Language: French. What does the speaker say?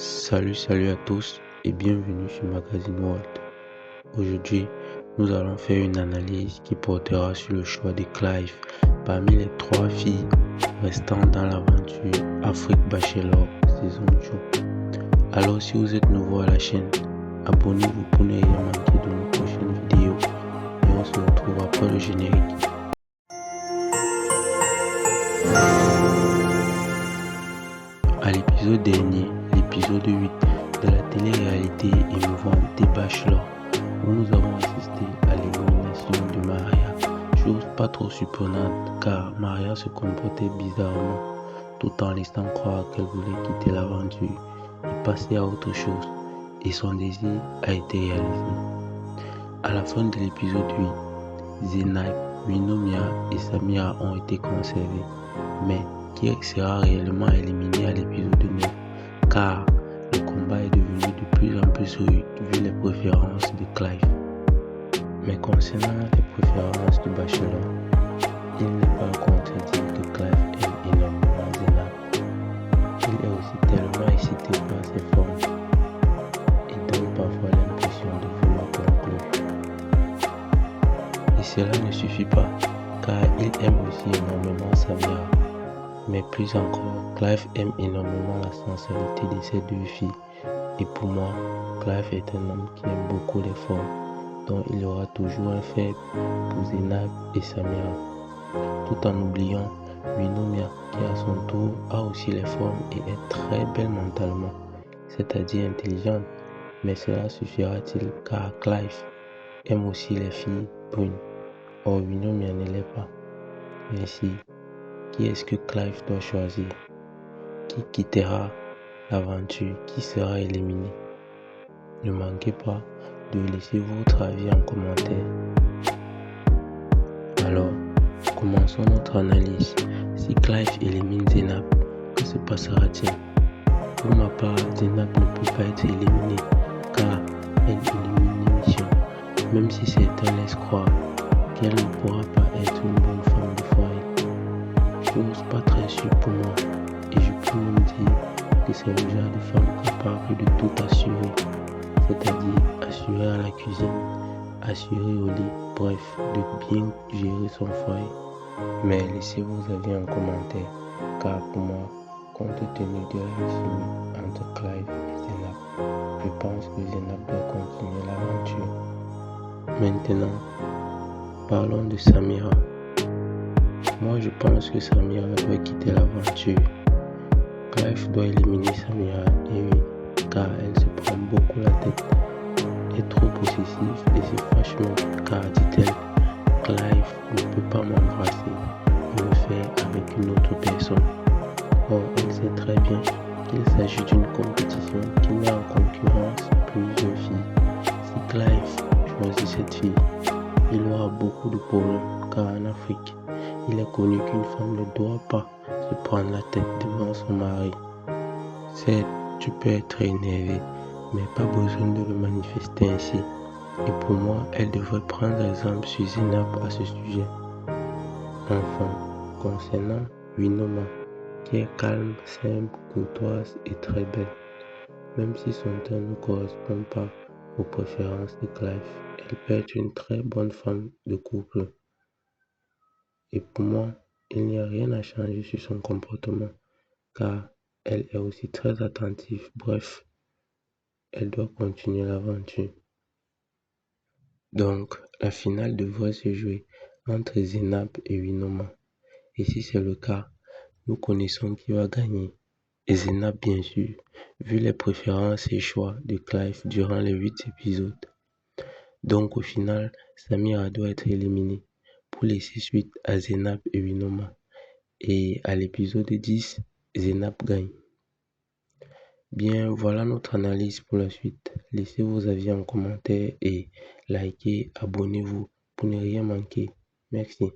Salut à tous et bienvenue sur Magazine World. Aujourd'hui, nous allons faire une analyse qui portera sur le choix de Clive parmi les 3 filles restant dans l'aventure Afrique Bachelor saison 2. Alors si vous êtes nouveau à la chaîne, abonnez-vous pour ne rien manquer de nos prochaines vidéos et on se retrouve après le générique. À l'épisode dernier, l'épisode 8 de la télé-réalité émouvante des Bachelors, où nous avons assisté à l'élimination de Maria, chose pas trop surprenante car Maria se comportait bizarrement tout en laissant croire qu'elle voulait quitter l'aventure et passer à autre chose, et son désir a été réalisé. À la fin de l'épisode 8, Zeynep, Winomia et Samira ont été conservés, mais qui sera réellement éliminé à l'épisode 9 car le combat est devenu de plus en plus rude vu les préférences de Clive. Mais concernant les préférences du Bachelor, il n'est pas à contredire que Clive aime énormément Zeynep. Il est aussi tellement excité par ses formes et donne parfois l'impression de vouloir conclure. Et cela ne suffit pas car il aime aussi énormément Samira. Mais plus encore, Clive aime énormément la sensualité de ces 2 filles. Et pour moi, Clive est un homme qui aime beaucoup les formes, donc il aura toujours un faible pour Zeynep et Samira. Tout en oubliant Winomia qui à son tour a aussi les formes et est très belle mentalement, c'est-à-dire intelligente. Mais cela suffira-t-il car Clive aime aussi les filles brunes. Or Winomia ne l'est pas. Ainsi, qui est-ce que Clive doit choisir? Qui quittera l'aventure? Qui sera éliminé? Ne manquez pas de laisser votre avis en commentaire. Alors, commençons notre analyse. Si Clive élimine Zeynep, que se passera-t-il? Pour ma part, Zeynep ne peut pas être éliminée car elle élimine l'émission. Même si certains laissent croire qu'elle ne pourra pas être une bonne femme de foyer. Chose pas très sûre pour moi, et je peux même dire que c'est le genre de femme capable de tout assurer, c'est-à-dire assurer à la cuisine, assurer au lit, bref, de bien gérer son foyer. Mais laissez vos avis en commentaire, car pour moi, compte tenu de la chimie entre Clive et Zeynep, je pense que Zeynep doit continuer l'aventure. Maintenant, parlons de Samira. Moi je pense que Samira doit quitter l'aventure. Clive doit éliminer Samira, et oui, car elle se prend beaucoup la tête, est trop possessive et se fâche même car, dit-elle, Clive ne peut pas m'embrasser et le faire avec une autre personne. Or elle sait très bien qu'il s'agit d'une compétition qui met en concurrence plusieurs filles. Si Clive choisit cette fille, il aura beaucoup de problèmes car en Afrique, il est connu qu'une femme ne doit pas se prendre la tête devant son mari. Certes, tu peux être énervé, mais pas besoin de le manifester ainsi. Et pour moi, elle devrait prendre exemple sur Zeynep à ce sujet. Enfin, concernant Winomia, qui est calme, simple, courtoise et très belle. Même si son teint ne correspond pas aux préférences de Clive, elle peut être une très bonne femme de couple. Et pour moi, il n'y a rien à changer sur son comportement, car elle est aussi très attentive. Bref, elle doit continuer l'aventure. Donc, la finale devrait se jouer entre Zeynep et Winomia. Et si c'est le cas, nous connaissons qui va gagner. Et Zeynep, bien sûr, vu les préférences et choix de Clive durant les 8 épisodes. Donc, au final, Samira doit être éliminée pour laisser suite à Zeynep et Winomia. Et à l'épisode 10, Zeynep gagne. Bien, voilà notre analyse pour la suite. Laissez vos avis en commentaire et likez, abonnez-vous pour ne rien manquer. Merci.